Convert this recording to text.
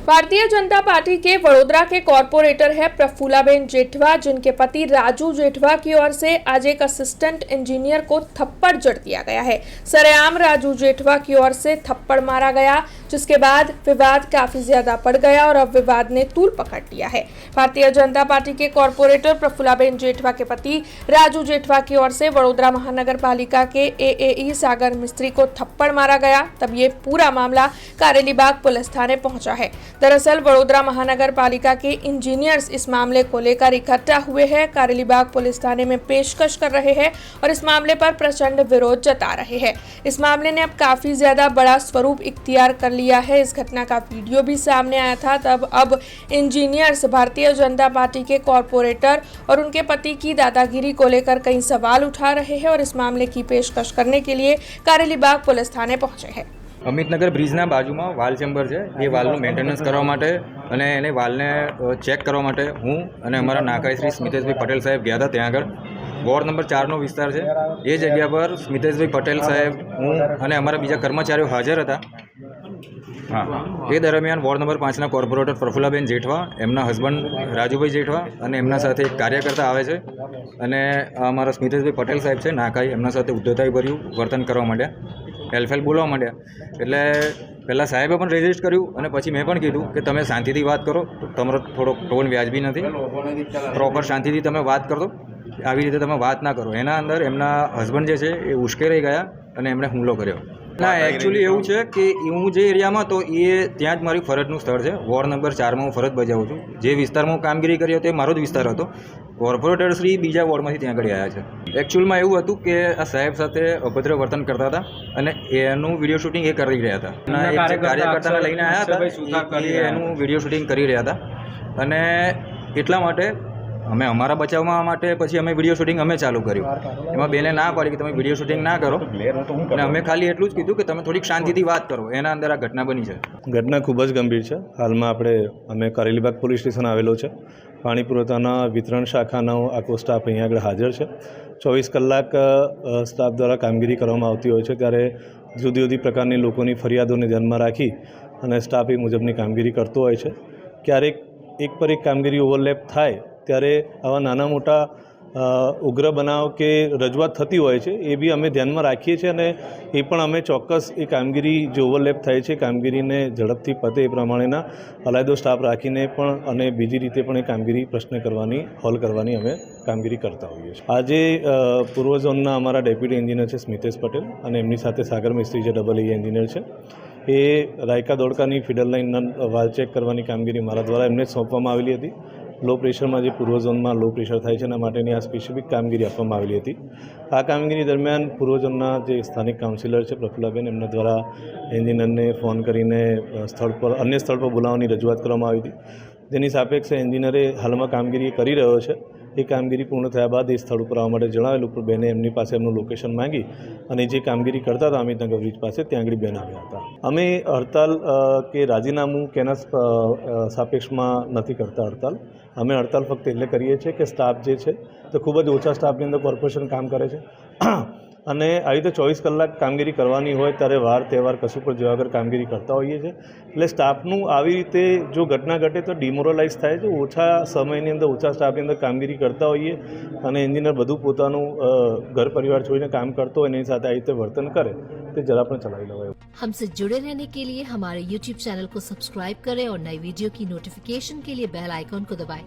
Bharatiya Janata party के वडोदरा के corporator है प्रफुल्लाबेन जेठवा, जिनके पति राजू जेठवा की ओर से आज एक असिस्टेंट इंजीनियर को थप्पड़ जड़ दिया गया है। सरेआम राजू जेठवा की ओर से थप्पड़ मारा गया, जिसके बाद विवाद काफी ज्यादा बढ़ गया और अब विवाद ने तूल पकड़ लिया है। भारतीय जनता पार्टी के कॉरपोरेटर प्रफुल्लाबेन जेठवा के पति राजू जेठवा की ओर से वडोदरा महानगर पालिका के एएई सागर मिस्त्री को थप्पड़ मारा गया। तब ये पूरा मामला कारेलीबाग पुलिस थाने पहुंचा है। दरअसल वडोदरा महानगर पालिका के इंजीनियर्स इस मामले को लेकर इकट्ठा हुए हैं, कारेलीबाग पुलिस थाने में पेशकश कर रहे हैं और इस मामले पर प्रचंड विरोध जता रहे हैं। इस मामले ने अब काफी ज्यादा बड़ा स्वरूप इख्तियार कर लिया है। इस घटना का वीडियो भी सामने आया था। तब अब इंजीनियर्स भारतीय जनता पार्टी के कॉरपोरेटर और उनके पति की दादागिरी को लेकर कई सवाल उठा रहे हैं और इस मामले की पेशकश करने के लिए कारेलीबाग पुलिस थाने पहुंचे हैं। અમિતનગર બ્રિજના બાજુમાં વાલ ચેમ્બર છે। એ વાલનું મેન્ટેનન્સ કરવા માટે અને એને વાલને ચેક કરવા માટે હું અને અમારા નાકાઈ શ્રી સ્મિતેશભાઈ પટેલ સાહેબ ગયા હતા। ત્યાં આગળ વોર્ડ નંબર 4નો વિસ્તાર છે। એ જગ્યા પર સ્મિતેશભાઈ પટેલ સાહેબ, હું અને અમારા બીજા કર્મચારીઓ હાજર હતા। हाँ, એ દરમિયાન વોર્ડ નંબર 5ના કોર્પોરેટર પ્રફુલ્લાબેન જેઠવા, એમના હસબન્ડ રાજુભાઈ જેઠવા અને એમના સાથે એક કાર્યકર્તા આવે છે અને અમારા સ્મિતેશભાઈ પટેલ સાહેબ છે નાકાઈ, એમના સાથે ઉદ્ધતાઈભર્યું વર્તન કરવા માંડ્યા, હેલફેલ બોલવા માંડ્યા। એટલે પહેલાં સાહેબે પણ રેજિસ્ટ કર્યું અને પછી મેં પણ કીધું કે તમે શાંતિથી વાત કરો, તમારો થોડો ટોન વ્યાજબી નથી, પ્રોપર શાંતિથી તમે વાત કરો, આવી રીતે તમે વાત ના કરો। એના અંદર એમના હસબન્ડ જે છે એ ઉશ્કેરાઈ ગયા અને એમણે હુમલો કર્યો। ના, એકચ્યુઅલી એવું છે કે હું જે એરિયામાં તો એ ત્યાં જ મારી ફરજનું સ્થળ છે। વોર્ડ નંબર 4માં હું ફરજ બજાવું છું। જે વિસ્તારમાં હું કામગીરી કરી હતો એ મારો જ વિસ્તાર હતો। કોર્પોરેટર શ્રી બીજા વોર્ડમાંથી ત્યાં આગળ આવ્યા છે। એકચ્યુઅલમાં એવું હતું કે આ સાહેબ સાથે અભદ્ર વર્તન કરતા હતા અને એનું વિડીયો શૂટિંગ એ કરી રહ્યા હતા। એક કાર્યકર્તાને લઈને આવ્યા હતા, એનું વિડીયો શૂટિંગ કરી રહ્યા હતા અને એટલા માટે અમે અમારા બચાવવા માટે પછી અમે વિડીયો શૂટિંગ અમે ચાલુ કર્યું। એમાં બેને ના પાડી કે તમે વિડીયો શૂટિંગ ના કરો અને અમે ખાલી એટલું જ કીધું કે તમે થોડીક શાંતિથી વાત કરો। એના અંદર આ ઘટના બની છે। ઘટના ખૂબ જ ગંભીર છે। હાલમાં અમે કારેલીબાગ પોલીસ સ્ટેશન આવેલો છે। પાણી પુરવઠાના વિતરણ શાખાનો આખો સ્ટાફ અહીંયા આગળ હાજર છે। 24 કલાક સ્ટાફ દ્વારા કામગીરી કરવામાં આવતી હોય છે, ત્યારે જુદી જુદી પ્રકારની લોકોની ફરિયાદોને ધ્યાનમાં રાખી અને સ્ટાફ એ મુજબની કામગીરી કરતો હોય છે। ક્યારેક એક પર એક કામગીરી ઓવરલેપ થાય ત્યારે આવા નાના મોટા ઉગ્ર બનાવ કે રજૂઆત થતી હોય છે, એ બી અમે ધ્યાનમાં રાખીએ છીએ અને એ પણ અમે ચોક્કસ એ કામગીરી જે ઓવરલેપ થાય છે કામગીરીને ઝડપથી પતે એ પ્રમાણેના અલાયદો સ્ટાફ રાખીને પણ અને બીજી રીતે પણ એ કામગીરી હોલ કરવાની અમે કામગીરી કરતા હોઈએ છીએ। આજે પૂર્વ ઝોનના અમારા ડેપ્યુટી એન્જિનિયર છે સ્મિતેશ પટેલ અને એમની સાથે સાગર મિસ્ત્રી જે EE એન્જિનિયર છે, એ રાયકા દોડકાની ફીડર લાઇનના વાલ ચેક કરવાની કામગીરી મારા દ્વારા એમને સોંપવામાં આવેલી હતી। લો પ્રેશરમાં જે પૂર્વ ઝોનમાં લો પ્રેશર થાય છે એના માટેની આ સ્પેસિફિક કામગીરી આપવામાં આવેલી હતી। આ કામગીરી દરમિયાન પૂર્વ ઝોનના જે સ્થાનિક કાઉન્સિલર છે પ્રફુલ્લાબેન, એમના દ્વારા એન્જિનિયરને ફોન કરીને અન્ય સ્થળ પર બોલાવવાની રજૂઆત કરવામાં આવી હતી, જેની સાપેક્ષે એન્જિનિયરે હાલમાં કામગીરી કરી રહ્યો છે। એ કામગીરી પૂર્ણ થયા બાદ એ સ્થળ ઉપર આવવા માટે જણાવેલું, પણ બેને એમની પાસે એમનું લોકેશન માંગી અને જે કામગીરી કરતા હતા અમિતનગર બ્રિજ પાસે ત્યાં આગળ બેન આવ્યા હતા। અમે હડતાલ કે રાજીનામું કે એના સાપેક્ષમાં નથી કરતા હડતાલ। અમે હડતાલ ફક્ત એટલે કરીએ છીએ કે સ્ટાફ જે છે તો ખૂબ જ ઓછા સ્ટાફની અંદર કોર્પોરેશન કામ કરે છે અને આવી રીતે 24 કલાક કામગીરી કરવાની હોય ત્યારે વાર તહેવાર કશું પણ જોયા વગર કામગીરી કરતા હોઈએ છીએ। એટલે સ્ટાફનું આવી રીતે જો ઘટના ઘટે તો ડિમોરલાઇઝ થાય છે। ઓછા સમયની અંદર ઓછા સ્ટાફની અંદર કામગીરી કરતા હોઈએ અને એન્જિનિયર બધું પોતાનું ઘર પરિવાર છોડીને કામ કરતો હોય એની સાથે આવી રીતે વર્તન કરે तो जरा પણ ચલાવી લેવાય। हमसे जुड़े रहने के लिए हमारे YouTube चैनल को सब्सक्राइब करें और नई वीडियो की नोटिफिकेशन के लिए बेल आइकॉन को दबाएं।